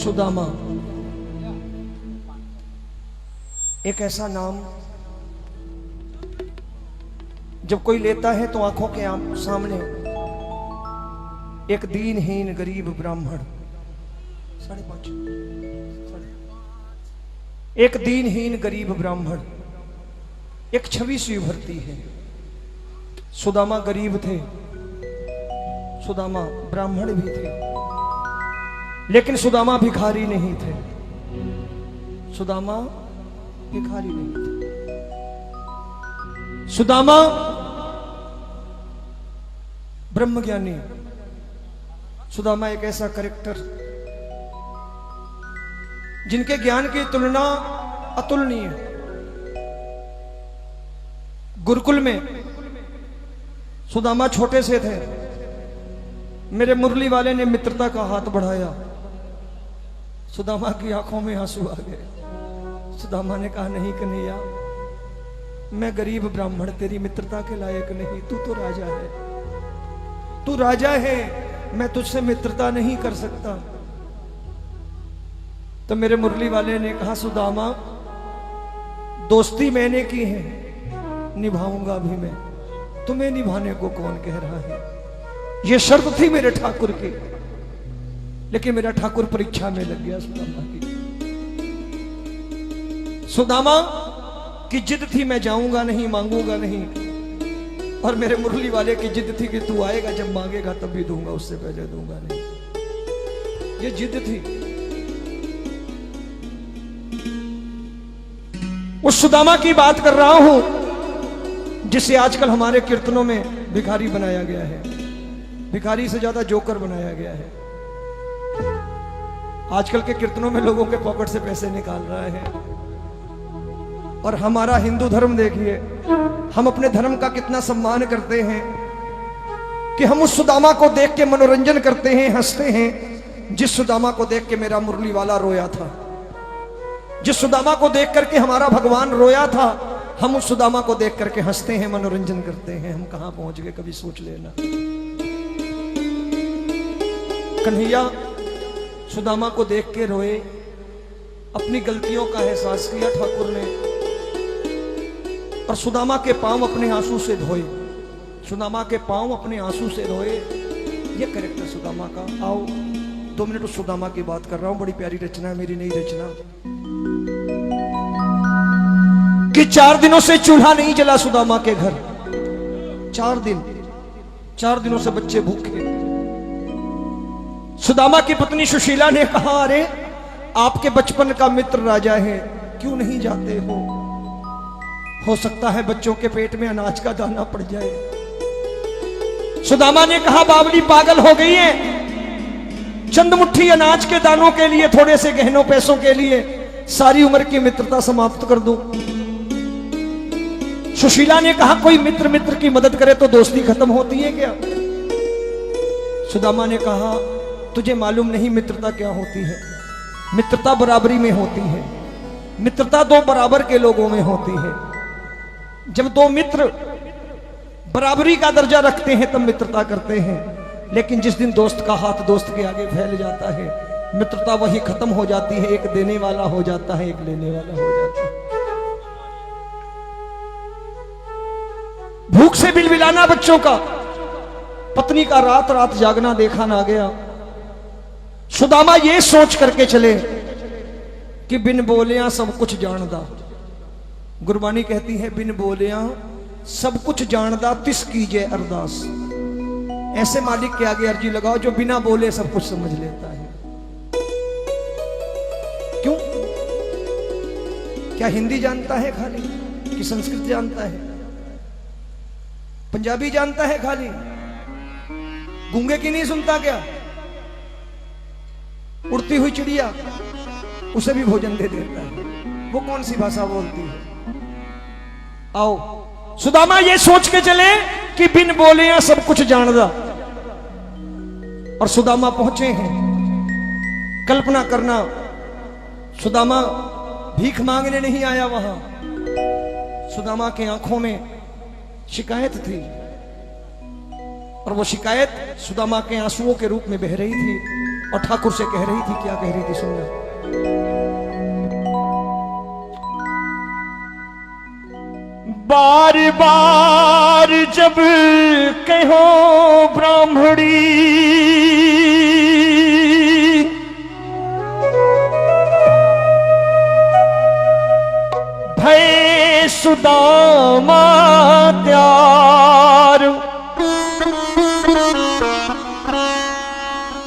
सुदामा एक ऐसा नाम जब कोई लेता है तो आंखों के सामने एक दीनहीन गरीब ब्राह्मण, 5.5, एक दीनहीन गरीब ब्राह्मण एक छवि सी उभरती है। सुदामा गरीब थे, सुदामा ब्राह्मण भी थे, लेकिन सुदामा भिखारी नहीं थे। सुदामा भिखारी नहीं थे। सुदामा ब्रह्मज्ञानी, सुदामा एक ऐसा कैरेक्टर जिनके ज्ञान की तुलना अतुलनीय। गुरुकुल में सुदामा छोटे से थे, मेरे मुरली वाले ने मित्रता का हाथ बढ़ाया, सुदामा की आंखों में आंसू आ गए। सुदामा ने कहा, नहीं कन्हैया, मैं गरीब ब्राह्मण तेरी मित्रता के लायक नहीं, तू तो राजा है, तू राजा है, मैं तुझसे मित्रता नहीं कर सकता। तो मेरे मुरली वाले ने कहा, सुदामा दोस्ती मैंने की है, निभाऊंगा भी मैं, तुम्हें निभाने को कौन कह रहा है। यह शर्त थी मेरे ठाकुर की, लेकिन मेरा ठाकुर परीक्षा में लग गया सुदामा की। सुदामा की जिद थी, मैं जाऊंगा नहीं, मांगूंगा नहीं, और मेरे मुरली वाले की जिद थी कि तू आएगा, जब मांगेगा तब भी दूंगा, उससे पहले दूंगा नहीं। ये जिद थी। उस सुदामा की बात कर रहा हूं जिसे आजकल हमारे कीर्तनों में भिखारी बनाया गया है। भिखारी से ज्यादा जोकर बनाया गया है। आजकल के कीर्तनों में लोगों के पॉकेट से पैसे निकाल रहा है। और हमारा हिंदू धर्म देखिए, हम अपने धर्म का कितना सम्मान करते हैं कि हम उस सुदामा को देख के मनोरंजन करते हैं, हंसते हैं, जिस सुदामा को देख के मेरा मुरली वाला रोया था, जिस सुदामा को देख करके हमारा भगवान रोया था, हम उस सुदामा को देख करके हंसते हैं, मनोरंजन करते हैं। हम कहां पहुंच गए, कभी सोच लेना। कन्हैया सुदामा को देख के रोए, अपनी गलतियों का एहसास किया ठाकुर ने, और सुदामा के पांव अपने आंसू से धोए। सुदामा के पांव अपने आंसू से धोए। ये कैरेक्टर सुदामा का। आओ 2 मिनट उस सुदामा की बात कर रहा हूं। बड़ी प्यारी रचना है, मेरी नई रचना। कि 4 दिनों से चूल्हा नहीं जला सुदामा के घर। 4 दिनों से बच्चे भूखे। सुदामा की पत्नी सुशीला ने कहा, अरे आपके बचपन का मित्र राजा है, क्यों नहीं जाते हो सकता है बच्चों के पेट में अनाज का दाना पड़ जाए। सुदामा ने कहा, बावली पागल हो गई है, चंद मुट्ठी अनाज के दानों के लिए, थोड़े से गहनों पैसों के लिए सारी उम्र की मित्रता समाप्त कर दूं। सुशीला ने कहा, कोई मित्र की मदद करे तो दोस्ती खत्म होती है क्या? सुदामा ने कहा, तुझे मालूम नहीं मित्रता क्या होती है। मित्रता बराबरी में होती है। मित्रता 2 बराबर के लोगों में होती है। जब 2 मित्र बराबरी का दर्जा रखते हैं तब मित्रता करते हैं, लेकिन जिस दिन दोस्त का हाथ दोस्त के आगे फैल जाता है, मित्रता वही खत्म हो जाती है। एक देने वाला हो जाता है, एक लेने वाला हो जाता है। भूख से बिलबिलाना बच्चों का, पत्नी का रात रात जागना देखा ना गया। सुदामा ये सोच करके चले कि बिन बोलियां सब कुछ जानदा। गुरबानी कहती है, बिन बोलियां सब कुछ जानदा, तिस कीजिए अरदास। ऐसे मालिक के आगे अर्जी लगाओ जो बिना बोले सब कुछ समझ लेता है। क्यों? क्या हिंदी जानता है खाली, कि संस्कृत जानता है, पंजाबी जानता है खाली? गूंगे की नहीं सुनता क्या? उड़ती हुई चिड़िया, उसे भी भोजन दे देता है। वो कौन सी भाषा बोलती है? आओ सुदामा ये सोच के चले कि बिन बोले सब कुछ जानदा। और सुदामा पहुंचे हैं। कल्पना करना, सुदामा भीख मांगने नहीं आया वहां। सुदामा के आंखों में शिकायत थी, और वो शिकायत सुदामा के आंसुओं के रूप में बह रही थी। और ठाकुर से कह रही थी, क्या कह रही थी सुनना। बार बार जब कहो ब्राह्मणी, भय सुदामा त्यार,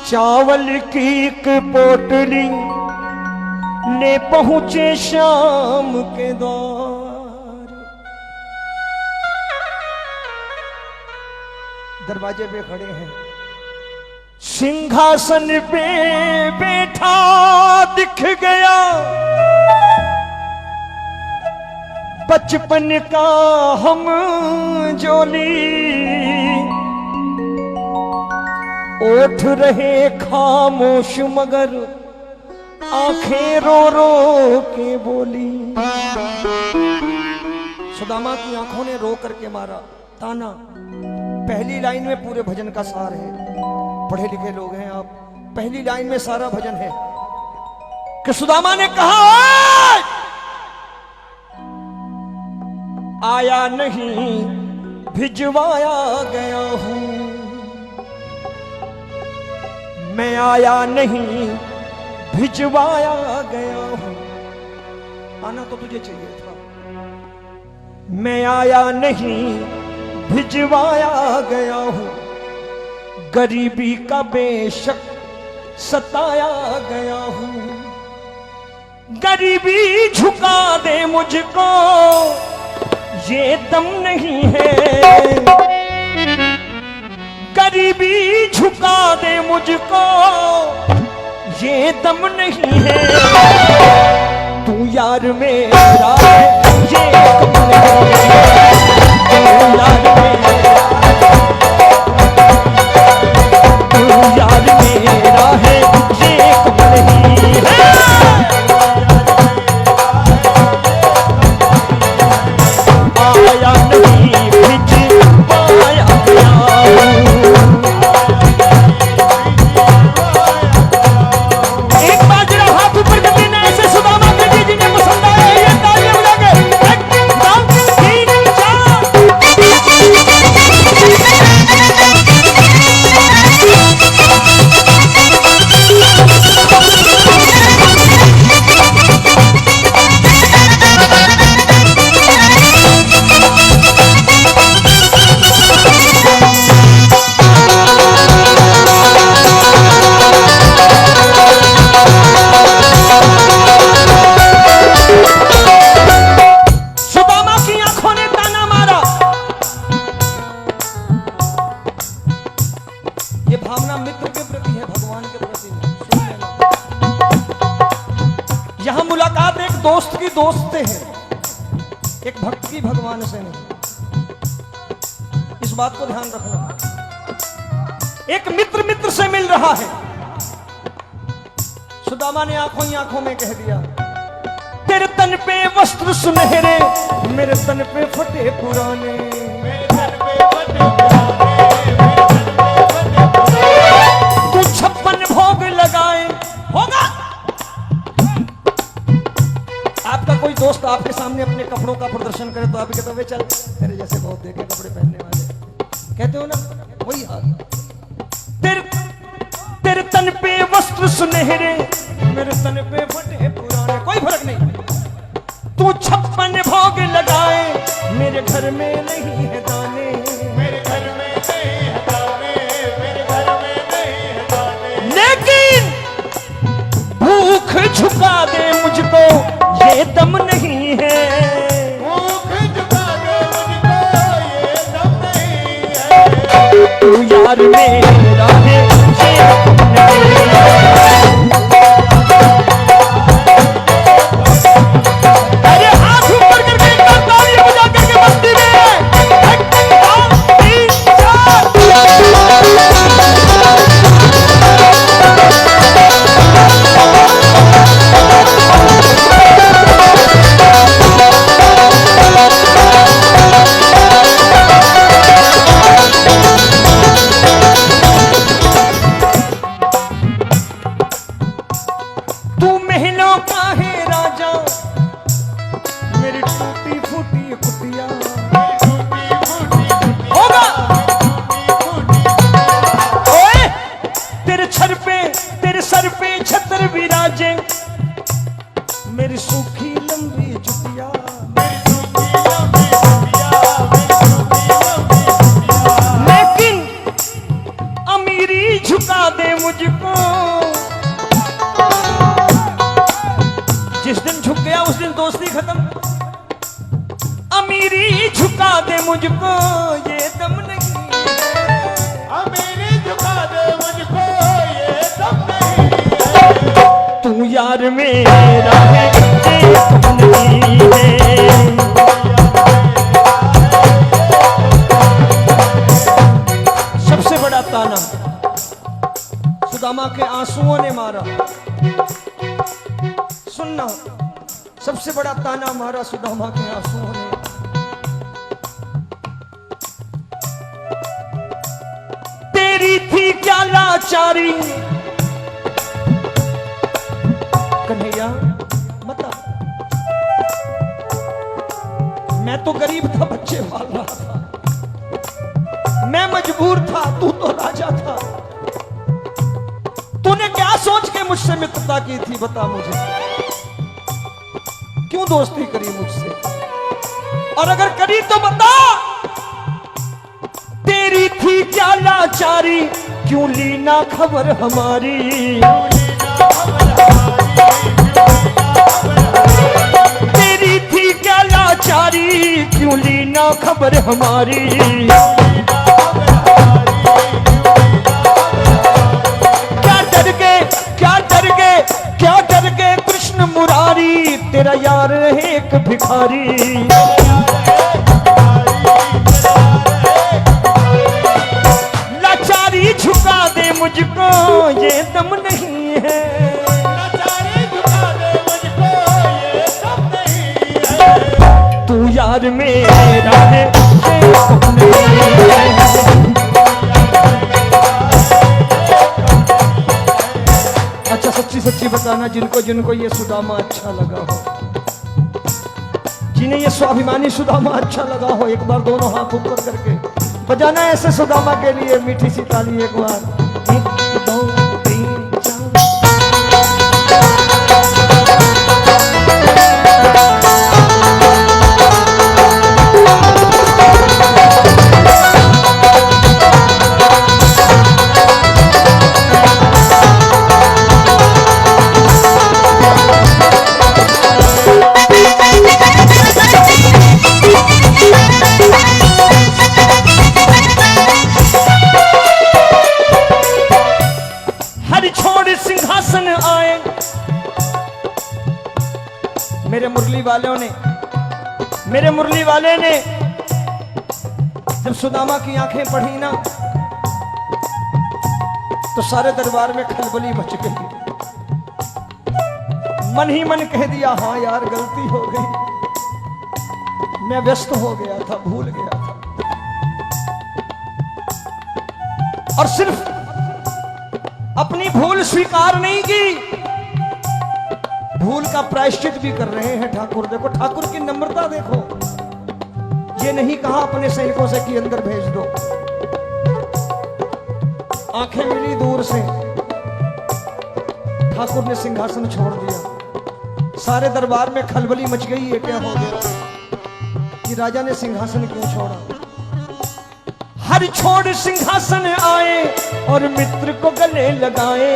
चावल की एक पोटली ले पहुंचे शाम के द्वार। दरवाजे पे खड़े हैं, सिंहासन पे बैठा दिख गया, बचपन का हम जोली, ओठ रहे खामोश मगर आंखें रो रो के बोली। सुदामा की आंखों ने रो करके मारा ताना। पहली लाइन में पूरे भजन का सार है, पढ़े लिखे लोग हैं आप, पहली लाइन में सारा भजन है कि सुदामा ने कहा आया नहीं भिजवाया गया हूं, मैं आया नहीं भिजवाया गया हूं। आना तो तुझे चाहिए था। मैं आया नहीं भिजवाया गया हूं, गरीबी का बेशक सताया गया हूं। गरीबी झुका दे मुझको ये दम नहीं है, गरीबी झुका दे मुझको ये दम नहीं है। तू यार मेरा है ये कम नहीं है, तू यार मेरा, तू यार मेरा है ये कम नहीं है। आया नहीं भिजवाया गया हूं। एक बार जरा हाथ ऊपर कर देना ऐसे सुदामा के जी जिन्हें पसंद आया ये तालियां बजा के। 1 2 3 सुदामा की आंखों ने ताना मारा। ये भावना मित्र के प्रति है, भगवान के प्रति नहीं। सुन लेना, यहां मुलाकात एक दोस्त की दोस्त से है, एक भक्त की भगवान से नहीं। इस बात को ध्यान रखना। एक मित्र मित्र से मिल रहा है। सुदामा ने आंखों ही आंखों में कह दिया, तेरे तन पे वस्त्र सुनहरे, मेरे तन पे फटे पुराने, तू 56 भोग लगाए होगा। आपका कोई दोस्त आपके सामने अपने कपड़ों का प्रदर्शन करे तो आप कहते हो चल तेरे जैसे बहुत देखे कपड़े पहनने वाले, कहते हो ना, वही हाल। तेरे तन पे वस्त्र सुनहरे, मेरे तन पे फटे पुराने, कोई फर्क नहीं। तू 56 भोग लगाए, मेरे घर में नहीं है दाने, मेरे घर में नहीं है दाने, मेरे घर में नहीं है दाने। लेकिन भूख झुका दे मुझको ये दम नहीं है, भूख झुका दे मुझको ये दम नहीं है। तू यार मेरा है ये दम नहीं है। अरे हाथ ऊपर करके एक बार तालियां बजा करके मस्ती में 1 2 3 4 काहे राजा मेरी टूटी फूटी कुटिया होगा। ओए तेरे सर पे छतर विराजे मेरी सूखी लंबी जुटिया। लेकिन अमीरी झुका दे मुझको, जिस दिन झुक गया उस दिन दोस्ती खत्म। अमीरी झुका दे मुझको ये दम नहीं, अमीरी झुका दे मुझको ये दम नहीं। तू यार मेरा है ये दम नहीं है। सबसे बड़ा ताना सुदामा के आंसुओं ने मारा। सुनना, सबसे बड़ा ताना मारा सुदामा के आंसुओं ने। तेरी थी क्या लाचारी कन्हैया, मतलब मैं तो गरीब था, बच्चे पाल रहा था, मैं मजबूर था, तू तो राजा था। तूने क्या सोच के मुझसे मित्रता की थी बता मुझे, क्यों दोस्ती करी मुझसे, और अगर करी तो बता। तेरी थी क्या लाचारी क्यों ली ना खबर हमारी, तेरी थी क्या लाचारी क्यों ली ना खबर हमारी। क्या डर गए कृष्ण मुरारी, तेरा यार है एक भिखारी। लाचारी झुका दे मुझको ये दम नहीं है, लाचारी झुका दे मुझको ये दम नहीं है। तू यार मेरा है ये दम नहीं है। अच्छा सच्ची सच्ची बताना जिनको जिनको ये सुदामा अच्छा लगा हो, जिन्हें ये स्वाभिमानी सुदामा अच्छा लगा हो, एक बार दोनों हाथ ऊपर करके बजाना ऐसे सुदामा के लिए मीठी सी ताली एक बार। 1 2 3 4। मेरे मुरली वाले ने जब सुदामा की आंखें पढ़ी ना तो सारे दरबार में खलबली मच गई। मन ही मन कह दिया हाँ यार गलती हो गई, मैं व्यस्त हो गया था, भूल गया था। और सिर्फ अपनी भूल स्वीकार नहीं की, भूल का प्रायश्चित भी कर रहे हैं ठाकुर। देखो ठाकुर की नम्रता देखो, ये नहीं कहा अपने सैनिकों से कि अंदर भेज दो। आंखें मिली दूर से, ठाकुर ने सिंहासन छोड़ दिया। सारे दरबार में खलबली मच गई, ये क्या हो गया कि राजा ने सिंहासन क्यों छोड़ा। हर छोड़ सिंहासन आए और मित्र को गले लगाए,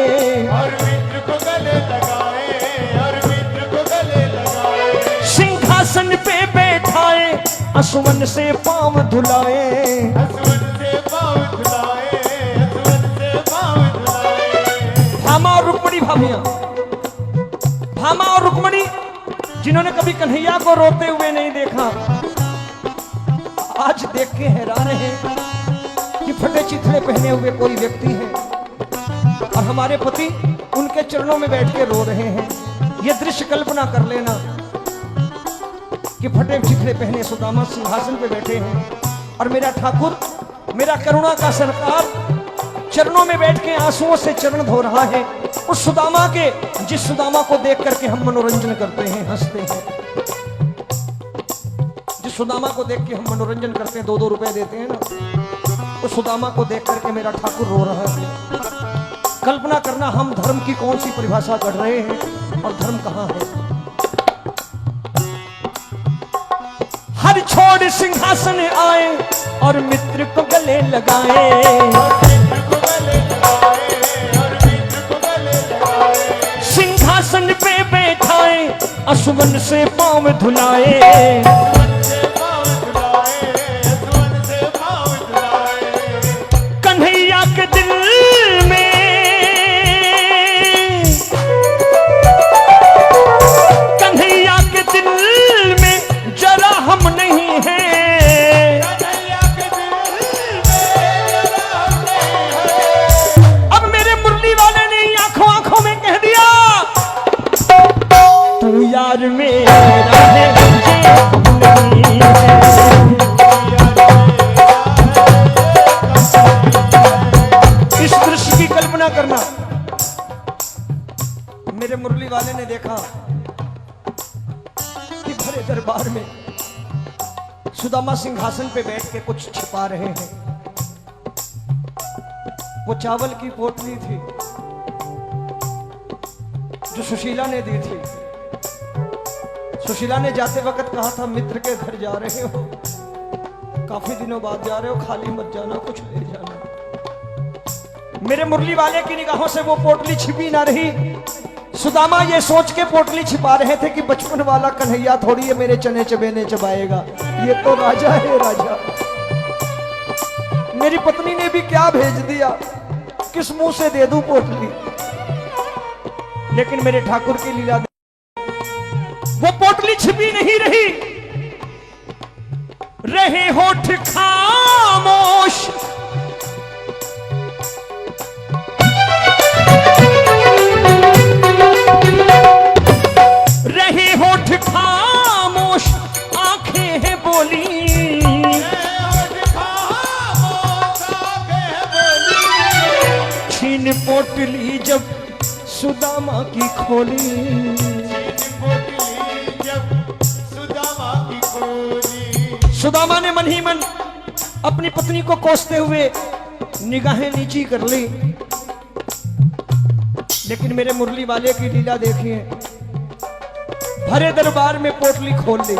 और मित्र को गले लगाए, और मित्र को गले लगाए। सिंहासन पे बैठाए असुवन से पांव धुलाए, असुवन से पांव धुलाए, असुवन से पांव धुलाए। भामा और रुक्मणी भाभियां, भामा और रुक्मणी जिन्होंने कभी कन्हैया को रोते हुए नहीं देखा, आज देख के हैरान हैं कि फटे चिथड़े पहने हुए कोई व्यक्ति है और हमारे पति उनके चरणों में बैठ के रो रहे हैं। ये दृश्य कल्पना कर लेना कि फटे चिथड़े पहने सुदामा सिंहासन पे बैठे हैं और मेरा ठाकुर, मेरा करुणा का सरकार चरणों में बैठ के आंसुओं से चरण धो रहा है। उस सुदामा के, जिस सुदामा को देख करके हम मनोरंजन करते हैं, हंसते हैं, जिस सुदामा को देख के हम मनोरंजन करते हैं, 2-2 रुपए देते हैं ना, उस सुदामा को देख करके मेरा ठाकुर रो रहा है। कल्पना करना हम धर्म की कौन सी परिभाषा कर रहे हैं और धर्म कहां है। हर छोड़ सिंहासन आए और मित्र को गले लगाए, सिंहासन पे बैठाए, असुवन से पांव धुलाए, कन्हैया के दिल में, कन्हैया के दिल में जरा हम नहीं हैं, अब मेरे मुरली वाले ने आंखों आंखों में कह दिया, तू यार मेरा है, नहीं है। इस दृश्य की कल्पना करना, मेरे मुरली वाले ने देखा कि भरे दरबार में सुदामा सिंहासन पे बैठ के कुछ छिपा रहे हैं। वो चावल की पोटली थी जो सुशीला ने दी थी। सुशीला ने जाते वक्त कहा था, मित्र के घर जा रहे हो, काफी दिनों बाद जा रहे हो, खाली मत जाना, कुछ ले जाना। मेरे मुरली वाले की निगाहों से वो पोटली छिपी ना रही। सुदामा ये सोच के पोटली छिपा रहे थे कि बचपन वाला कन्हैया थोड़ी है मेरे चने चबेने चबाएगा, ये तो राजा है राजा। मेरी पत्नी ने भी क्या भेज दिया, किस मुंह से दे दूं पोटली। लेकिन मेरे ठाकुर की लीला, वो पोटली छिपी नहीं रही, रहे होठ खामोश, रहे होठ खामोश, आंखें हैं बोली, छीन पोटली जब सुदामा की खोली, सुदामा ने मन ही मन अपनी पत्नी को कोसते हुए निगाहें नीची कर ली। लेकिन मेरे मुरली वाले की लीला देखिए, भरे दरबार में पोटली खोल ली,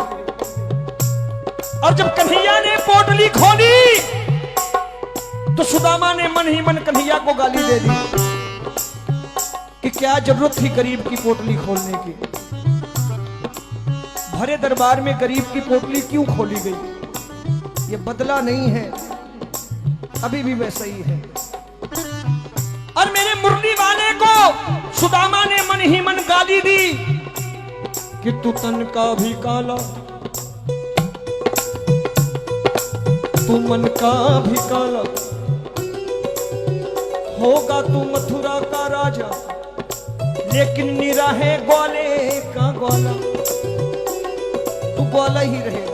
और जब कन्हैया ने पोटली खोली तो सुदामा ने मन ही मन कन्हैया को गाली दे दी कि क्या जरूरत थी गरीब की पोटली खोलने की, भरे दरबार में गरीब की पोटली क्यों खोली गई। ये बदला नहीं है, अभी भी वैसा ही है। और मेरे मुरली वाले को सुदामा ने मन ही मन गाली दी कि तू तन का भी काला, तू मन का भी काला, होगा तू मथुरा का राजा, लेकिन निरा है ग्वाले का ग्वाला, तू ग्वाला ही रहेगा।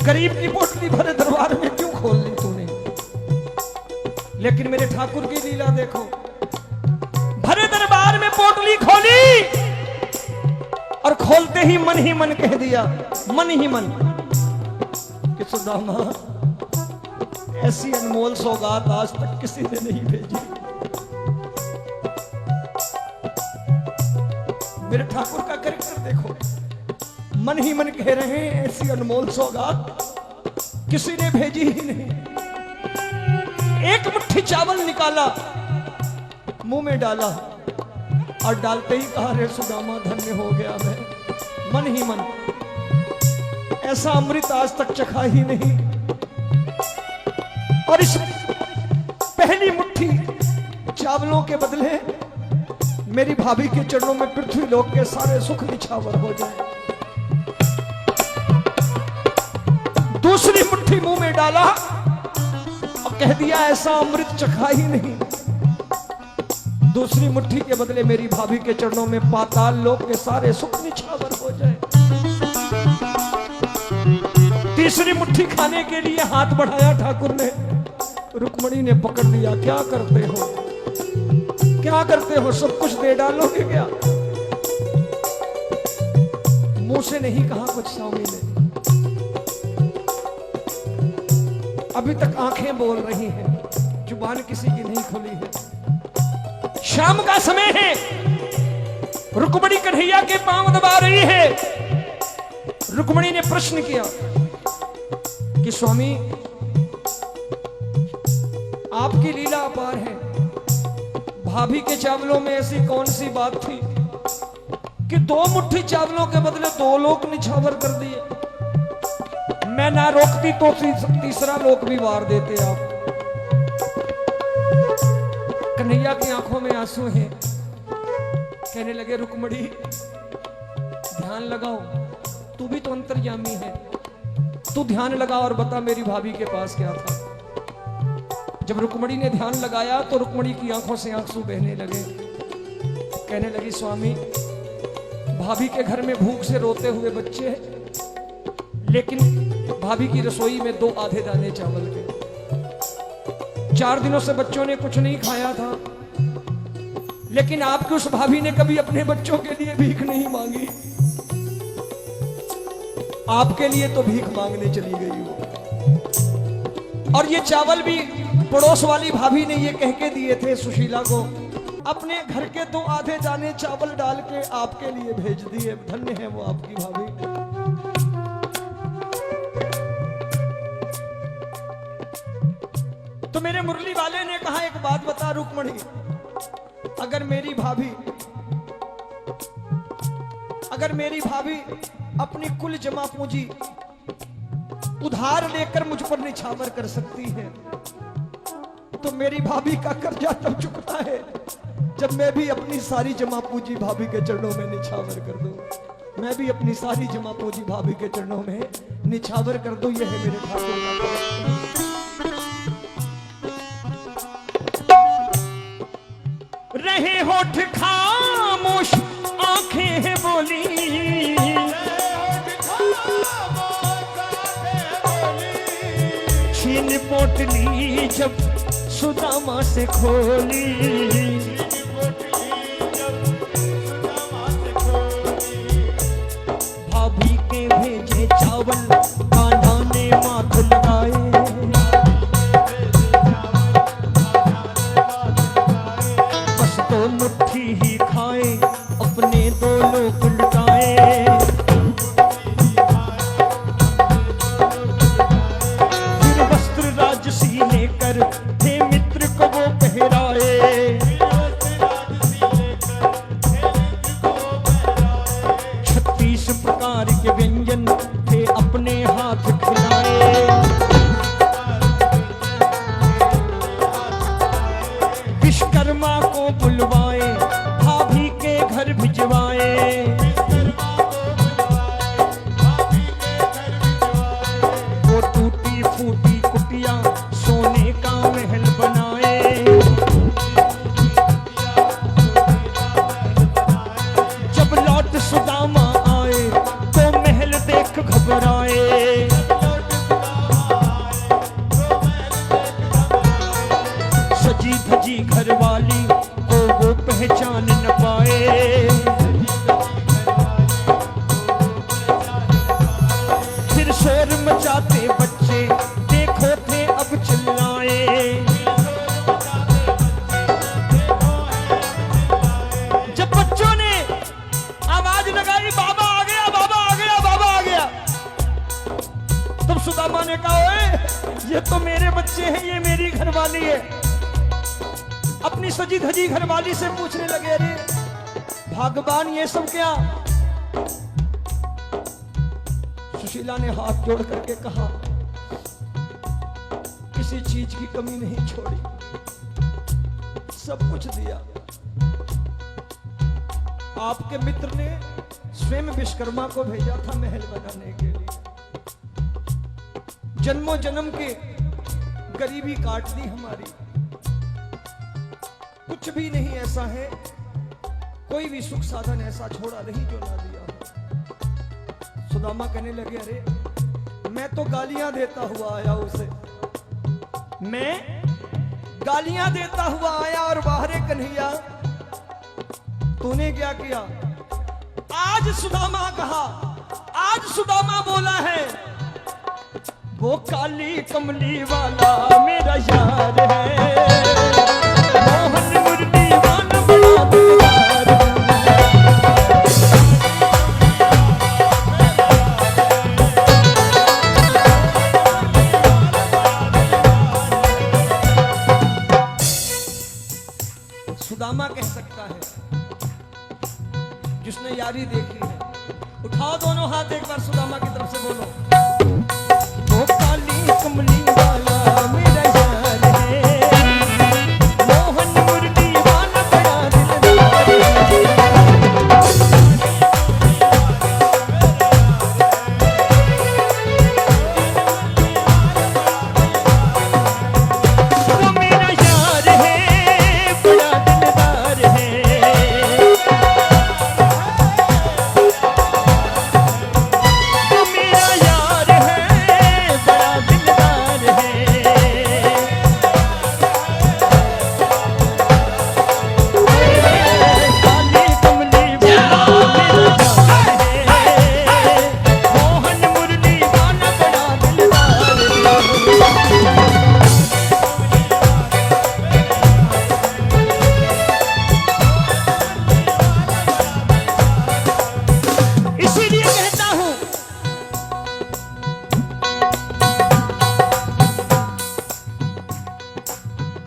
गरीब की पोटली भरे दरबार में क्यों खोल ली तूने। लेकिन मेरे ठाकुर की लीला देखो, भरे दरबार में पोटली खोली और खोलते ही मन कह दिया, मन ही मन कि सुदामा ऐसी अनमोल सौगात आज तक किसी ने नहीं भेजी। मेरे ठाकुर का कैरेक्टर देखो, मन ही मन कह रहे हैं ऐसी अनमोल सौगात किसी ने भेजी ही नहीं। एक मुट्ठी चावल निकाला, मुंह में डाला और डालते ही कहा, रे सुदामा धन्य हो गया मैं। मन ही मन, ऐसा अमृत आज तक चखा ही नहीं। और इस पहली मुट्ठी चावलों के बदले मेरी भाभी के चरणों में पृथ्वी लोक के सारे सुख निछावर हो जाए। दूसरी मुट्ठी मुंह में डाला और कह दिया, ऐसा अमृत चखा ही नहीं। दूसरी मुट्ठी के बदले मेरी भाभी के चरणों में पाताल लोक के सारे सुख निछावर हो जाए। तीसरी मुट्ठी खाने के लिए हाथ बढ़ाया ठाकुर ने, रुक्मणी ने पकड़ लिया, क्या करते हो। क्या करते हो, सब कुछ दे डालोगे क्या? मुंह से नहीं कहा कुछ स्वामी ने, अभी तक आंखें बोल रही हैं, जुबान किसी की नहीं खुली है। शाम का समय है, रुक्मणी कन्हैया के पांव दबा रही है। रुक्मणी ने प्रश्न किया कि स्वामी आपकी लीला अपार है, भाभी के चावलों में ऐसी कौन सी बात थी कि 2 मुट्ठी चावलों के बदले 2 लोक निछावर कर दिए? मैं ना रोकती तो तीसरा लोक भी वार देते आप। कन्हैया की आंखों में आंसू हैं, कहने लगे रुक्मणी ध्यान लगाओ, तू भी तो अंतर्यामी है, तू ध्यान लगा और बता मेरी भाभी के पास क्या था। जब रुक्मणी ने ध्यान लगाया तो रुक्मणी की आंखों से आंसू बहने लगे, कहने लगी स्वामी भाभी के घर में भूख से रोते हुए बच्चे हैं, लेकिन भाभी की रसोई में 2 आधे दाने चावल के। 4 दिनों से बच्चों ने कुछ नहीं खाया था, लेकिन आपकी उस भाभी ने कभी अपने बच्चों के लिए भीख नहीं मांगी, आपके लिए तो भीख मांगने चली गई हो। और ये चावल भी पड़ोस वाली भाभी ने ये कह के दिए थे सुशीला को, अपने घर के 2 आधे दाने चावल डाल के आपके लिए भेज दिए। धन्य है वो आपकी भाभी। तो मेरे मुरली वाले ने कहा एक बात बता रुक्मणी, अगर मेरी भाभी अपनी कुल जमा पूंजी उधार लेकर मुझ पर निछावर कर सकती है, तो मेरी भाभी का कर्जा तब चुकता है जब मैं भी अपनी सारी जमा पूंजी भाभी के चरणों में निछावर कर दूं। मैं भी अपनी सारी जमा पूंजी भाभी के चरणों में निछावर कर दूं। यह है मेरे ठाकुर का। रहे होठ खामोश आंखें बोली, छीन पोटली जब सुदामा से खोली, भाभी के भेजे चावल कान्हा ने माथ लगाए, बस 2 मुट्ठी ही खाए अपने 2 लोक लुटाए। फिर वस्त्र राजसी लेकर हे मित्र को वो पहराए, 36 प्रकार के व्यंजन थे अपने हाथ खिलाए। विश्वकर्मा को बुलवाए भाभी के घर भिजवाए, वो टूटी फूटी कुटिया सोने का महल बनाए। जब लौट सुदामा आए तो महल देख घबराए, सजी धजी घरवाली को वो पहचान न पाए। फिर शोर मचाते बच्चे देखो थे अब चिल्लाए, जब बच्चों ने आवाज लगाई बाबा आ गया, बाबा आ गया, बाबा आ गया, तब सुदामा ने कहा ओए ये तो मेरे बच्चे हैं, ये मेरी घरवाली है। अपनी सजी धजी घरवाली से पूछने लगे अरे भगवान ये सब क्या? सुशीला ने हाथ जोड़ करके कहा किसी चीज की कमी नहीं छोड़ी, सब कुछ दिया। आपके मित्र ने स्वयं विश्वकर्मा को भेजा था महल बनाने के लिए, जन्मों जन्म के गरीबी काट दी हमारी। कुछ भी नहीं ऐसा है, कोई भी सुख साधन ऐसा छोड़ा नहीं जो ना दिया हो। सुदामा कहने लगे अरे मैं तो गालियां देता हुआ आया उसे, मैं गालियां देता हुआ आया और बाहर कन्हैया तूने क्या किया? आज सुदामा कहा, आज सुदामा बोला है, वो काली कमली वाला मेरा यार है, मोहन मुरली वाला बड़ा दिलदार है। सुदामा कह सकता है जिसने यारी देखी है। उठाओ दोनों हाथ एक बार सुदामा की तरफ से बोलो, वो काली कमली वाला मेरा यार है, मोहन मुरली वाला बड़ा दिलदार है, वो मेरा यार है, बड़ा दिलदार है, वो मेरा यार है, बड़ा दिलदार है। काली कमली वाला मेरा यार है, मोहन मुरली वाला बड़ा दिलदार है। इसीलिए कहता हूं,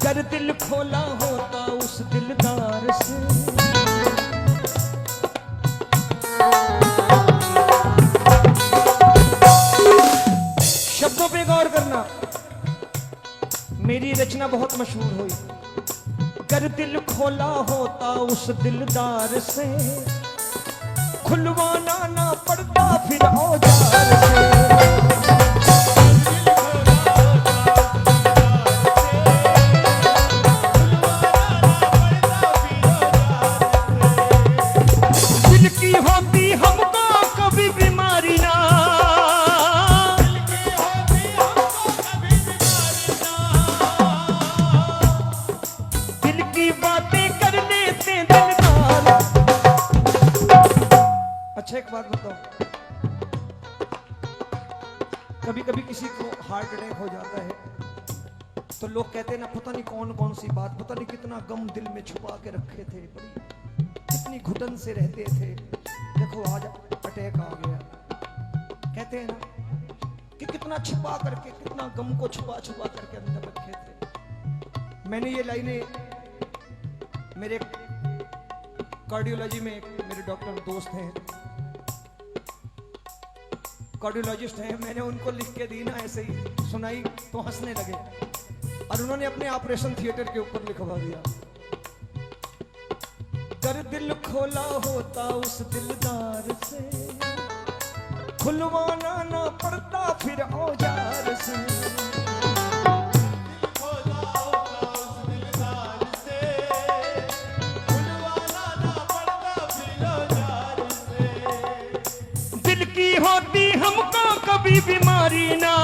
कर दिल खोला होता उस दिलदार से, शब्दों पे गौर करना, मेरी रचना बहुत मशहूर हुई। कर दिल खोला होता उस दिलदार से, खुलवाना ना पड़ता फिर औजार से। दिल की होती हमको कभी बीमारी ना, दिल की बातें कर लेते दिलदार। अच्छा एक बात बताओ, कभी कभी किसी को हार्ट अटैक हो जाता है तो लोग कहते हैं ना, पता नहीं कौन कौन सी बात, पता नहीं कितना गम दिल में छुपा के रखे थे, बड़ी कितनी घुटन से रहते थे, देखो आज अटैक आ गया। कहते हैं ना कि कितना छुपा करके, कितना गम को छुपा छुपा करके अंदर रखे थे। मैंने ये लाइनें मेरे कार्डियोलॉजी में मेरे डॉक्टर दोस्त हैं, कार्डियोलॉजिस्ट हैं, मैंने उनको लिख के दी ना, ऐसे ही सुनाई तो हंसने लगे और उन्होंने अपने ऑपरेशन थिएटर के ऊपर लिखवा दिया, कर दिल खोला होता उस दिलदार से, खुलवाना ना पड़ता फिर औजार से। दिल की होती हमको कभी बीमारी ना,